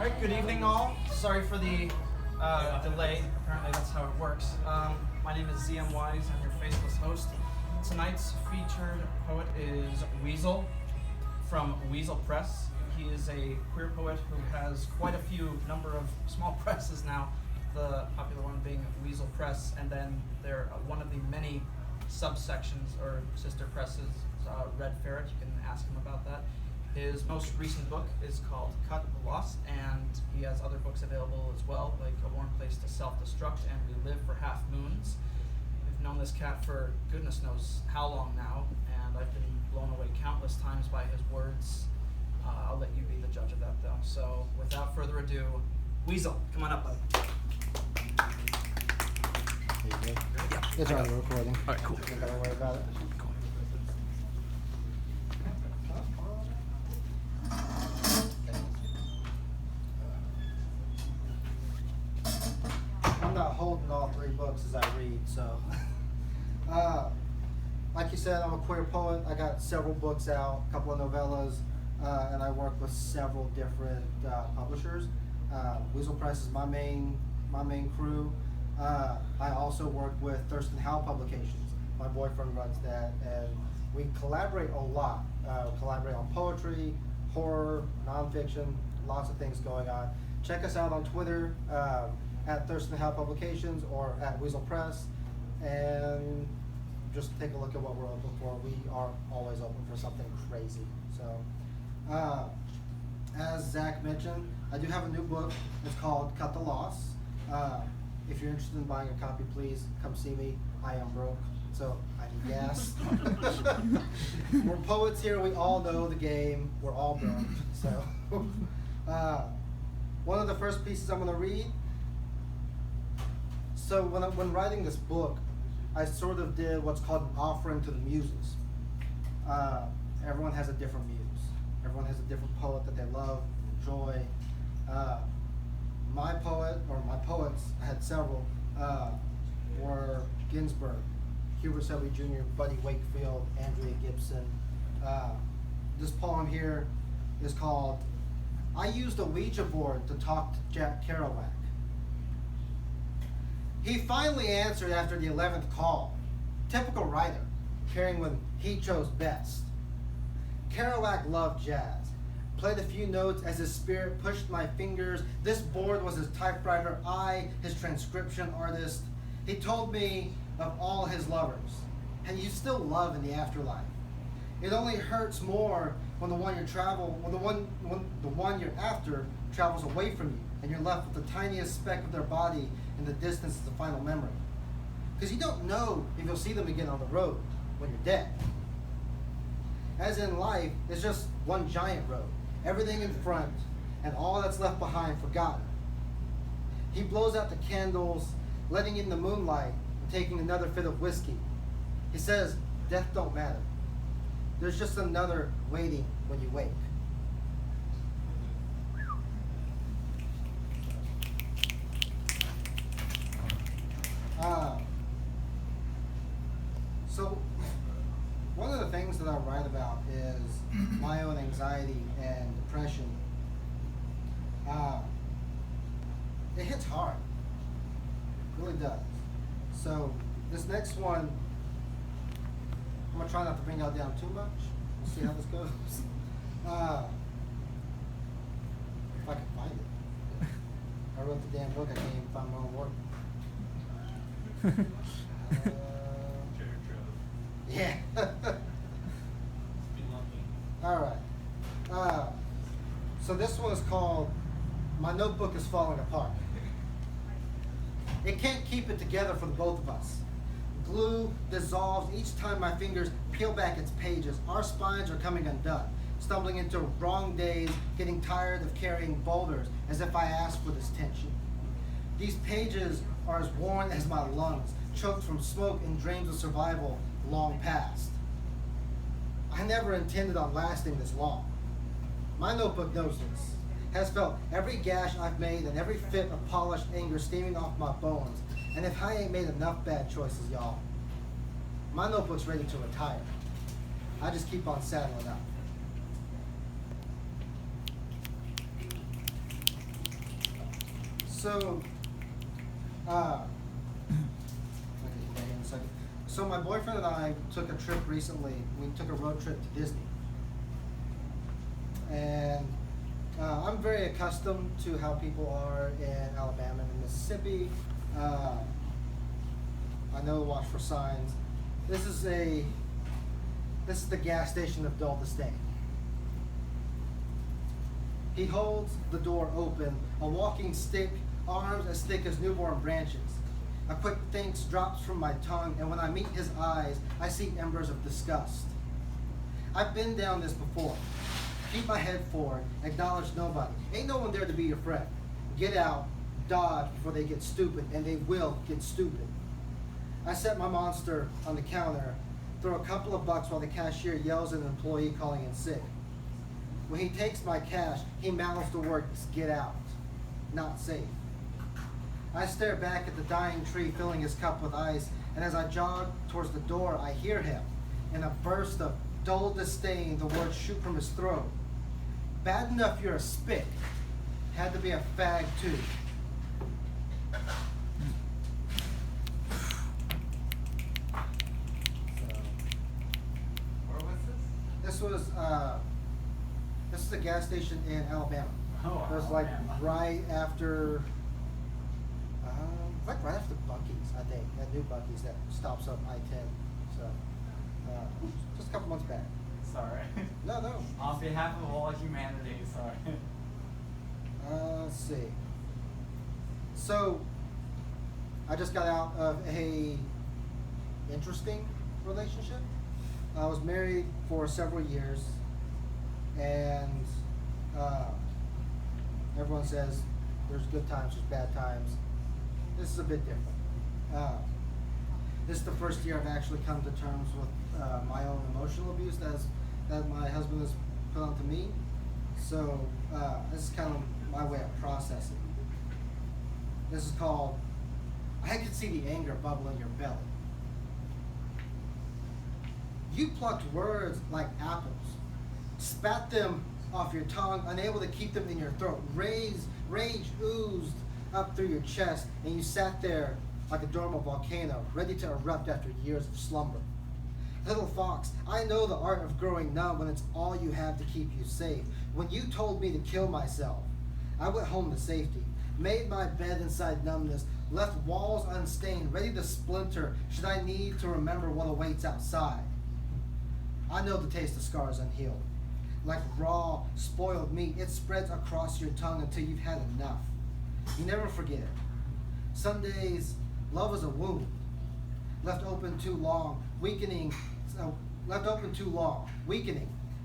All right, good evening all. Sorry for the delay. Apparently that's how it works. My name is ZM Wise. I'm your faceless host. Tonight's featured poet is Weasel from Weasel Press. He is a queer poet who has quite a few number of small presses now, the popular one being Weasel Press, and then they're one of the many subsections or sister presses, Red Ferret. You can ask him about that. His most recent book is called Cut the Loss, and he has other books available as well, like A Warm Place to Self-Destruct and We Live for Half Moons. We've known this cat for goodness knows how long now, and I've been blown away countless times by his words. I'll let you be the judge of that, though. So, without further ado, Weasel, come on up, buddy. Yeah, it's already recording. All right, cool. You don't gotta worry about it. I'm not holding all three books as I read, so. Like you said, I'm a queer poet. I got several books out, a couple of novellas, and I work with several different publishers. Weasel Press is my main crew. I also work with Thurston Howell Publications. My boyfriend runs that, and we collaborate a lot. Collaborate on poetry, horror, nonfiction, lots of things going on. Check us out on Twitter at Thurston Howell Publications or at Weasel Press, and just take a look at what we're open for. We are always open for something crazy. So, as Zach mentioned, I do have a new book. It's called Cut the Loss. If you're interested in buying a copy, please come see me. I am broke, so I need gas. We're poets here. We all know the game. We're all broke. So, one of the first pieces I'm going to read. So when writing this book, I sort of did what's called an offering to the muses. Everyone has a different muse. Everyone has a different poet that they love, enjoy. My poets, I had several, were Ginsberg, Hubert Selby Jr., Buddy Wakefield, Andrea Gibson. This poem here is called, I Used a Ouija Board to Talk to Jack Kerouac. He finally answered after the 11th call. Typical writer, caring when he chose best. Kerouac loved jazz. Played a few notes as his spirit pushed my fingers. This board was his typewriter, I, his transcription artist. He told me of all his lovers, and you still love in the afterlife. It only hurts more when the one you're after travels away from you, and you're left with the tiniest speck of their body in the distance as the final memory. Because you don't know if you'll see them again on the road when you're dead. As in life, it's just one giant road. Everything in front, and all that's left behind forgotten. He blows out the candles, letting in the moonlight, and taking another fit of whiskey. He says, death don't matter. There's just another waiting when you wake. So, one of the things that I write about is my own anxiety and depression. It hits hard. It really does. So this next one, I'm going to try not to bring y'all down too much. We'll see how this goes. If I can find it. I wrote the damn book, I can't even find my own work. Yeah. All right. So this one is called My Notebook is Falling Apart. It can't keep it together for the both of us. Glue dissolves each time my fingers peel back its pages. Our spines are coming undone, stumbling into wrong days, getting tired of carrying boulders as if I asked for this tension. These pages are as worn as my lungs, choked from smoke and dreams of survival long past. I never intended on lasting this long. My notebook knows this, has felt every gash I've made and every fit of polished anger steaming off my bones. And if I ain't made enough bad choices, y'all, my notebook's ready to retire. I just keep on saddling up. So, I'll get you back in a second. So my boyfriend and I took a trip recently. We took a road trip to Disney. And I'm very accustomed to how people are in Alabama and Mississippi. I know to watch for signs. This is the gas station of Dull Disdain. He holds the door open, a walking stick, arms as thick as newborn branches. A quick thanks drops from my tongue, and when I meet his eyes, I see embers of disgust. I've been down this before. Keep my head forward, acknowledge nobody. Ain't no one there to be your friend. Get out, dodge before they get stupid, and they will get stupid. I set my monster on the counter, throw a couple of bucks while the cashier yells at an employee calling in sick. When he takes my cash, he mouths the words, "Get out," not safe. I stare back at the dying tree filling his cup with ice, and as I jog towards the door, I hear him. In a burst of dull disdain, the words shoot from his throat. "Bad enough you're a spick. Had to be a fag too." Where was this? This is a gas station in Alabama. Oh, It was like Alabama. right after, right after Buc-ee's, I think. That new Buc-ee's that stops up I-10. So, just a couple months back. Sorry. No. On behalf of all humanity, sorry. Let's see. So, I just got out of a interesting relationship. I was married for several years, and everyone says there's good times, there's bad times. This is a bit different. This is the first year I've actually come to terms with my own emotional abuse that my husband has put onto me. So this is kind of my way of processing. This is called, I can see the anger bubble in your belly. You plucked words like apples, spat them off your tongue, unable to keep them in your throat. Rage oozed up through your chest, and you sat there like a dormant volcano, ready to erupt after years of slumber. Little fox, I know the art of growing numb when it's all you have to keep you safe. When you told me to kill myself, I went home to safety, made my bed inside numbness, left walls unstained, ready to splinter should I need to remember what awaits outside. I know the taste of scars unhealed. Like raw, spoiled meat, it spreads across your tongue until you've had enough. You never forget it. Some days, love is a wound, left open too long, weakening,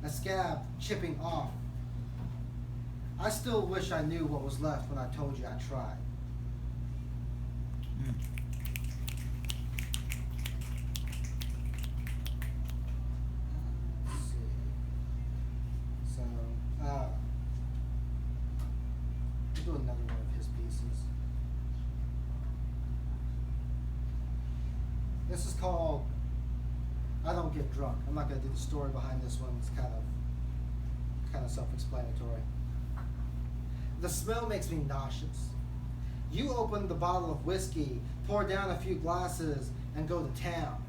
a scab chipping off. I still wish I knew what was left when I told you I tried. Let's see. So, we'll do another one of his pieces. This is called I Don't Get Drunk. I'm not going to do the story behind this one. It's kind of self-explanatory. The smell makes me nauseous. You open the bottle of whiskey, pour down a few glasses, and go to town.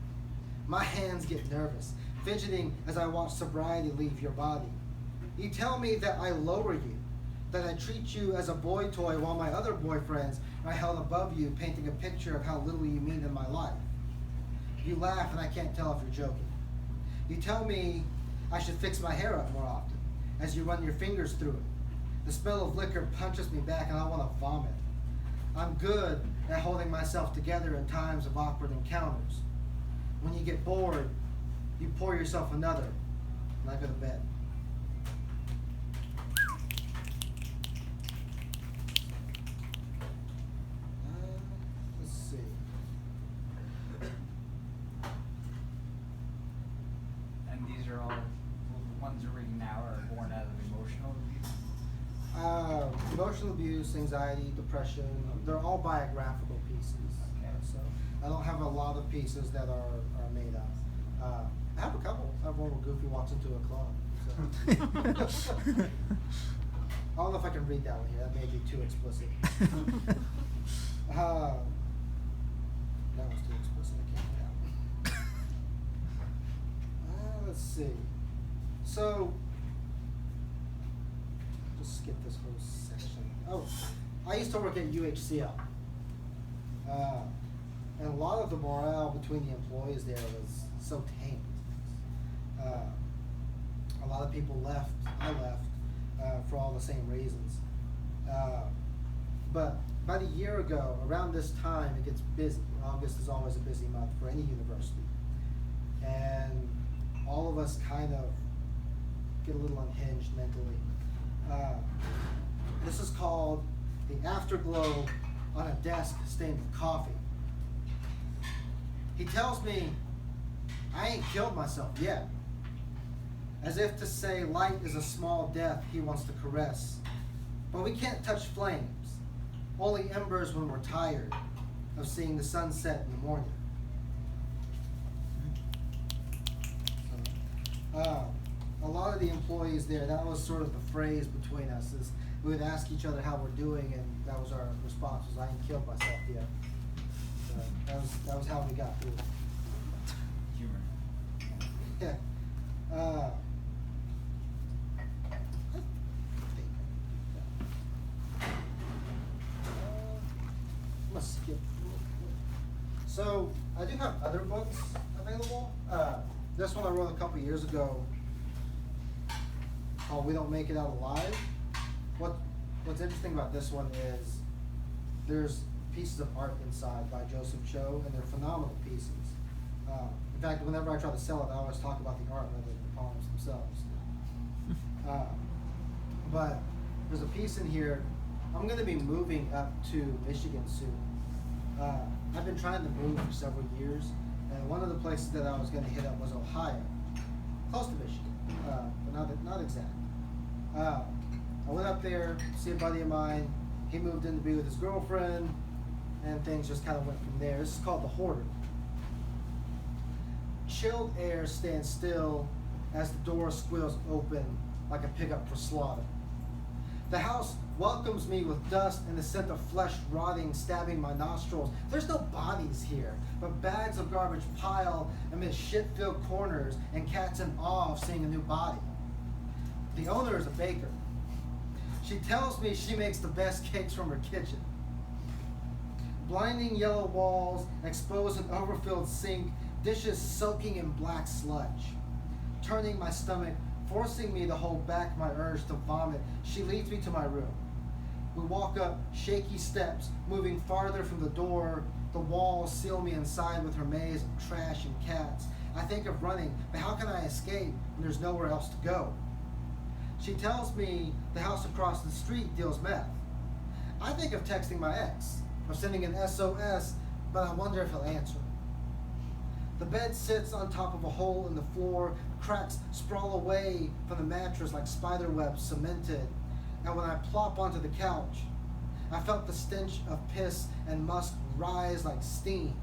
My hands get nervous, fidgeting as I watch sobriety leave your body. You tell me that I lower you, that I treat you as a boy toy while my other boyfriends are held above you, painting a picture of how little you mean in my life. You laugh and I can't tell if you're joking. You tell me I should fix my hair up more often, as you run your fingers through it. The smell of liquor punches me back and I want to vomit. I'm good at holding myself together in times of awkward encounters. When you get bored, you pour yourself another, and I go to bed. Let's see. And these are all, the ones you're reading now are born out of emotional abuse? Emotional abuse, anxiety, depression, they're all biographical pieces. Okay. So I don't have a lot of pieces that are made up. I have a couple. I have one where Goofy walks into a club. So. I don't know if I can read that one here. That may be too explicit. That was too explicit. I can't read that one. Let's see. So, just skip this whole section. Oh, I used to work at UHCL. And a lot of the morale between the employees there was so tame. A lot of people left. I left for all the same reasons. But about a year ago, around this time, it gets busy. August is always a busy month for any university. And all of us kind of get a little unhinged mentally. This is called the afterglow on a desk stained with coffee. He tells me I ain't killed myself yet. As if to say light is a small death he wants to caress. But we can't touch flames, only embers when we're tired of seeing the sunset in the morning. A lot of the employees there, that was sort of the phrase between us, is we would ask each other how we're doing, and that was our response, was I ain't killed myself yet. So that was how we got through it. Humor. Yeah. I'm gonna skip real quick. So I do have other books available. This one I wrote a couple years ago called "We Don't Make It Out Alive." What's interesting about this one is there's pieces of art inside by Joseph Cho, and they're phenomenal pieces. In fact, whenever I try to sell it, I always talk about the art rather than the poems themselves. But there's a piece in here. I'm going to be moving up to Michigan soon. I've been trying to move for several years, and one of the places that I was going to hit up was Ohio, close to Michigan, but not exact. I went up there to see a buddy of mine. He moved in to be with his girlfriend, and things just kind of went from there. This is called The Hoarder. Chilled air stands still as the door squeals open like a pickup for slaughter. The house welcomes me with dust and the scent of flesh rotting, stabbing my nostrils. There's no bodies here, but bags of garbage pile amid shit-filled corners and cats in awe of seeing a new body. The owner is a baker. She tells me she makes the best cakes from her kitchen. Blinding yellow walls expose an overfilled sink, dishes soaking in black sludge. Turning my stomach, forcing me to hold back my urge to vomit, she leads me to my room. We walk up shaky steps, moving farther from the door. The walls seal me inside with her maze of trash and cats. I think of running, but how can I escape when there's nowhere else to go? She tells me the house across the street deals meth. I think of texting my ex, of sending an SOS, but I wonder if he'll answer. The bed sits on top of a hole in the floor. Cracks sprawl away from the mattress like spider webs cemented. And when I plop onto the couch, I felt the stench of piss and musk rise like steam.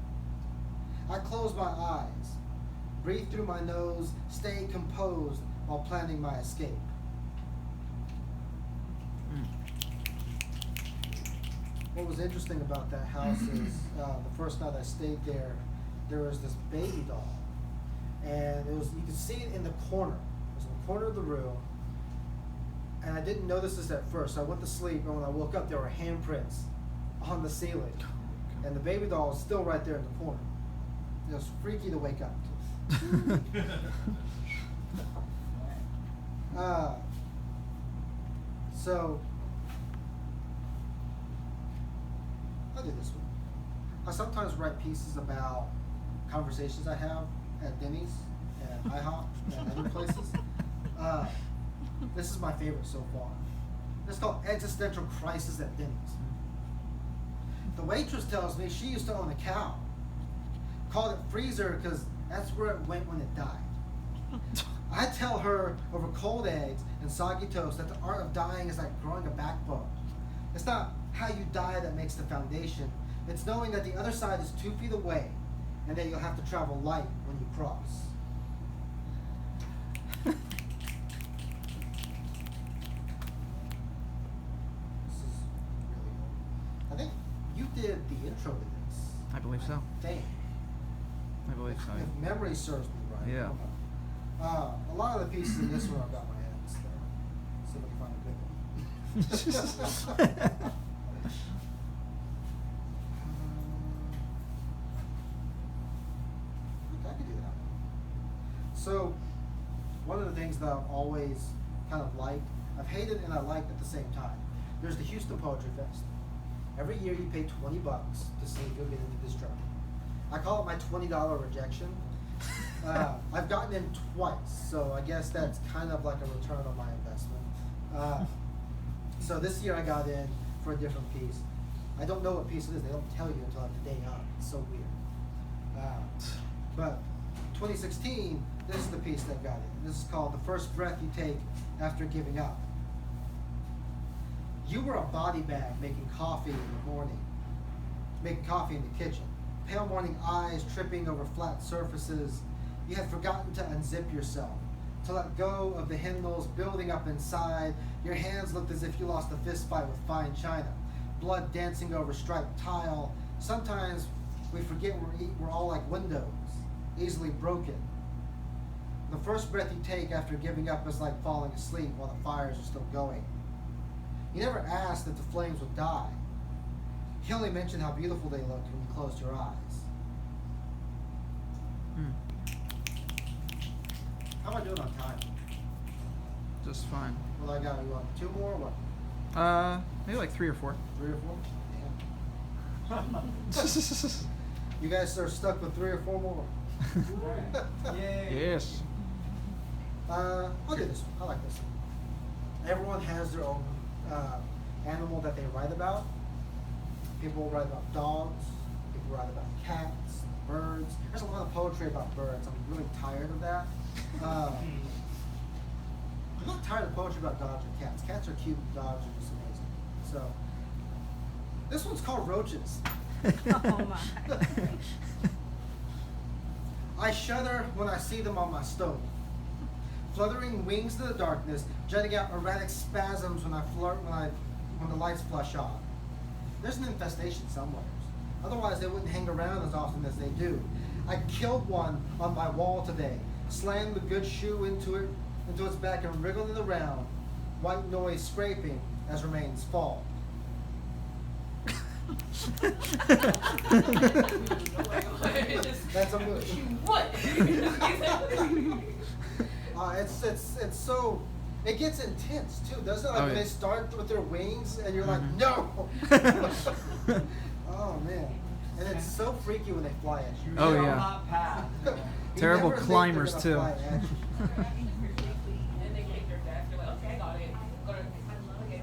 I close my eyes, breathe through my nose, stay composed while planning my escape. What was interesting about that house is the first night I stayed there was this baby doll, and you could see it in the corner. It was in the corner of the room, and I didn't notice this at first. So I went to sleep, and when I woke up, there were handprints on the ceiling, and the baby doll was still right there in the corner. It was freaky to wake up to. So I'll do this one. I sometimes write pieces about conversations I have at Denny's and IHOP and other places. This is my favorite so far. It's called Existential Crisis at Denny's. The waitress tells me she used to own a cow. Called it Freezer because that's where it went when it died. I tell her over cold eggs and soggy toast that the art of dying is like growing a backbone. It's not how you die that makes the foundation. It's knowing that the other side is 2 feet away and that you'll have to travel light when you cross. did the intro to this. I believe so. Dang. I believe so. If memory serves me right. Yeah. A lot of the pieces in this one I've got my hands there. See if I can find a good one. I could do that one. So, one of the things that I've always kind of liked, I've hated and I liked at the same time. There's the Houston Poetry Fest. Every year you pay $20 to see if you'll get into this drawing. I call it my $20 rejection. I've gotten in twice, so I guess that's kind of like a return on my investment. So this year I got in for a different piece. I don't know what piece it is. They don't tell you until like the day of. It's so weird. But 2016, this is the piece that got in. This is called The First Breath You Take After Giving Up. You were a body bag making coffee in the morning, making coffee in the kitchen. Pale morning eyes tripping over flat surfaces. You had forgotten to unzip yourself, to let go of the hymnals building up inside. Your hands looked as if you lost a fist fight with fine china. Blood dancing over striped tile. Sometimes we forget we're all like windows, easily broken. The first breath you take after giving up is like falling asleep while the fires are still going. You never asked if the flames would die. You only mentioned how beautiful they looked when you closed your eyes. How am I doing on time? Just fine. Well, I got you want 2 more or what? Maybe like 3 or 4. 3 or 4? Damn. You guys are stuck with 3 or 4 more. Yay. Yes. I'll do this one. I like this one. Everyone has their own animal that they write about. People write about dogs. People write about cats, birds. There's a lot of poetry about birds. I'm really tired of that. I'm not tired of poetry about dogs or cats. Cats are cute and dogs are just amazing. So, this one's called Roaches. Oh my. I shudder when I see them on my stove. Fluttering wings to the darkness, jutting out erratic spasms when when the lights flush on. There's an infestation somewhere. Otherwise they wouldn't hang around as often as they do. I killed one on my wall today, slammed the good shoe into its back and wriggled it around, white noise scraping as remains fall. That's a movie. What? It's so, it gets intense too, doesn't it? Like Oh, when yeah. they start with their wings and you're like, no! Oh man. And it's so freaky when they fly at you. Oh, You're on yeah. a hot path. You Terrible never think climbers, they're too. gonna fly at you. And they take their desk. You're like, okay, I got it. Go to, okay,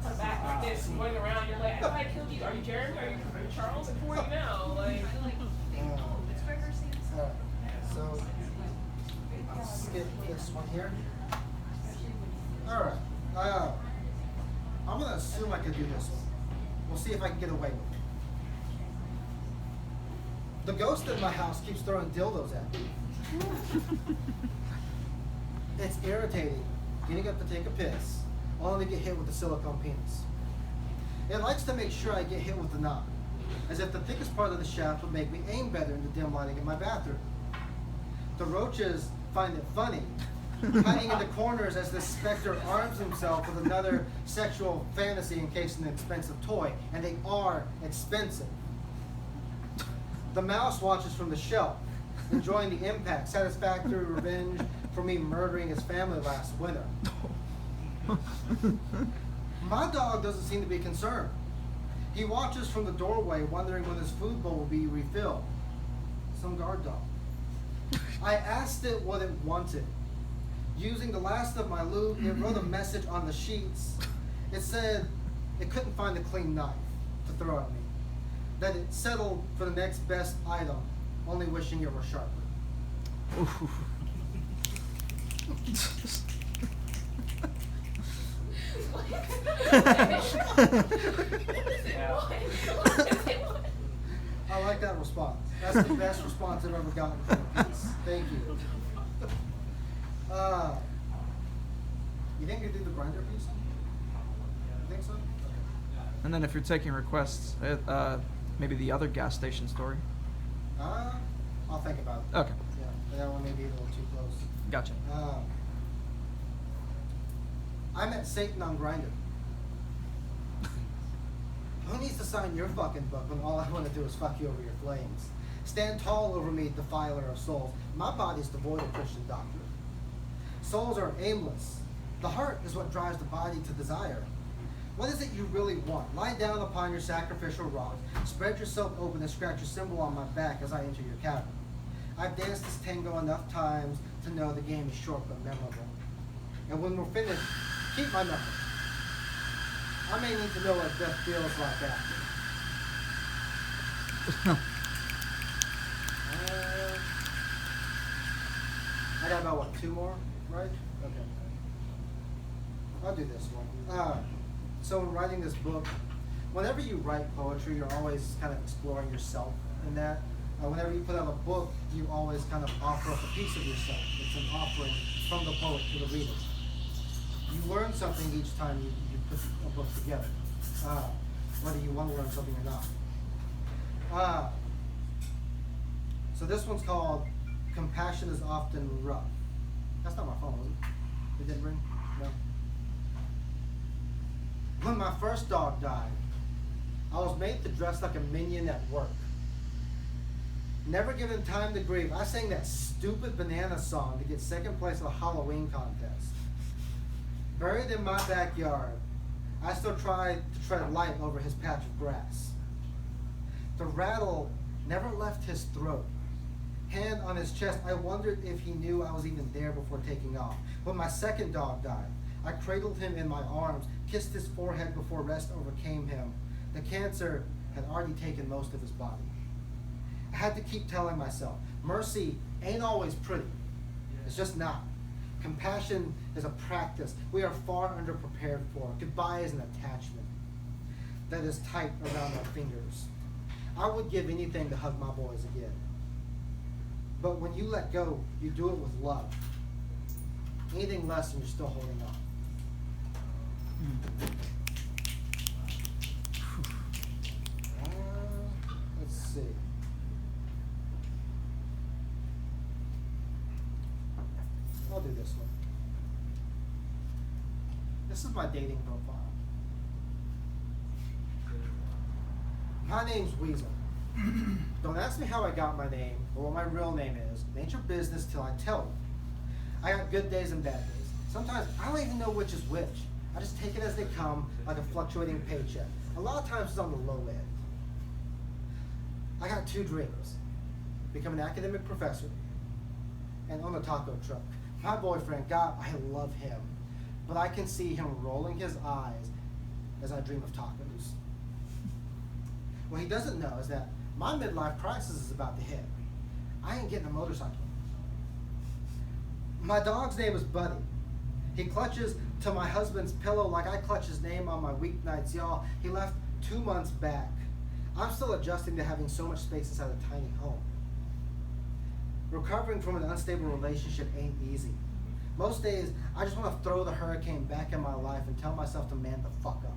come back like this, running around. You're like, I thought I killed you. Are you Jeremy? Are you Charles? And who are you now? Like, Alright, so I'll skip this one here. Alright, I'm gonna assume I could do this one. We'll see if I can get away with it. The ghost in my house keeps throwing dildos at me. It's irritating getting up to take a piss, only to get hit with a silicone penis. It likes to make sure I get hit with the knob, as if the thickest part of the shaft would make me aim better in the dim lighting in my bathroom. The roaches find it funny, hiding in the corners as the specter arms himself with another sexual fantasy encased in an expensive toy, and they are expensive. The mouse watches from the shelf, enjoying the impact, satisfactory revenge for me murdering his family last winter. My dog doesn't seem to be concerned. He watches from the doorway, wondering when his food bowl will be refilled. Some guard dog. I asked it what it wanted. Using the last of my lube, it wrote a message on the sheets. It said it couldn't find a clean knife to throw at me. That it settled for the next best item, only wishing it were sharper. I like that response. That's the best response I've ever gotten from a piece. Thank you. You think you do the grinder piece? You think so? Okay. And then if you're taking requests, maybe the other gas station story. I'll think about it. Okay. Yeah, that one may be a little too close. Gotcha. I met Satan on Grindr. Who needs to sign your fucking book when all I want to do is fuck you over your flames? Stand tall over me, defiler of souls. My body's devoid of Christian doctrine. Souls are aimless. The heart is what drives the body to desire. What is it you really want? Lie down upon your sacrificial rock. Spread yourself open and scratch your symbol on my back as I enter your cavern. I've danced this tango enough times to know the game is short but memorable. And when we're finished, keep my number. I may need to know what death feels like after. I got about, what, 2 more, right? Okay. I'll do this one. So when writing this book, whenever you write poetry, you're always kind of exploring yourself in that. Whenever you put out a book, you always kind of offer up a piece of yourself. It's an offering from the poet to the reader. You learn something each time you put a book together, whether you want to learn something or not. So this one's called Compassion is Often Rough. That's not my phone, was it? It didn't ring? No. When my first dog died, I was made to dress like a minion at work. Never given time to grieve, I sang that stupid banana song to get second place at a Halloween contest. Buried in my backyard, I still tried to tread light over his patch of grass. The rattle never left his throat. Hand on his chest, I wondered if he knew I was even there before taking off. When my second dog died, I cradled him in my arms, kissed his forehead before rest overcame him. The cancer had already taken most of his body. I had to keep telling myself, mercy ain't always pretty. It's just not. Compassion is a practice we are far underprepared for. Goodbye is an attachment that is tight around our fingers. I would give anything to hug my boys again. But when you let go, you do it with love. Anything less and you're still holding on. Let's see. I'll do this one. This is my dating profile. My name's Weasel. Don't ask me how I got my name or what my real name is. It ain't your business till I tell you. I got good days and bad days. Sometimes I don't even know which is which. I just take it as they come, like a fluctuating paycheck. A lot of times it's on the low end. I got 2 dreams. Become an academic professor and own a taco truck. My boyfriend, God, I love him. But I can see him rolling his eyes as I dream of tacos. What he doesn't know is that my midlife crisis is about to hit. I ain't getting a motorcycle. My dog's name is Buddy. He clutches to my husband's pillow like I clutch his name on my weeknights, y'all. He left 2 months back. I'm still adjusting to having so much space inside a tiny home. Recovering from an unstable relationship ain't easy. Most days, I just want to throw the hurricane back in my life and tell myself to man the fuck up.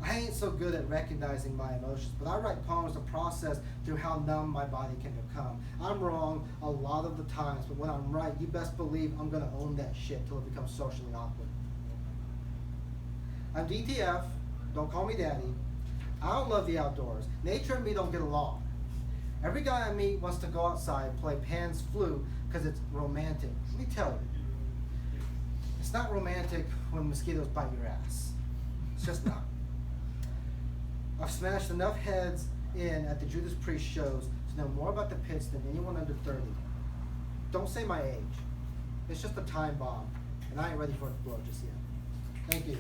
I ain't so good at recognizing my emotions, but I write poems to process through how numb my body can become. I'm wrong a lot of the times, but when I'm right, you best believe I'm gonna own that shit till it becomes socially awkward. I'm DTF, don't call me daddy. I don't love the outdoors. Nature and me don't get along. Every guy I meet wants to go outside, play Pan's Flute, because it's romantic. Let me tell you, it's not romantic when mosquitoes bite your ass. It's just not. I've smashed enough heads in at the Judas Priest shows to know more about the pits than anyone under 30. Don't say my age. It's just a time bomb, and I ain't ready for it to blow just yet. Thank you.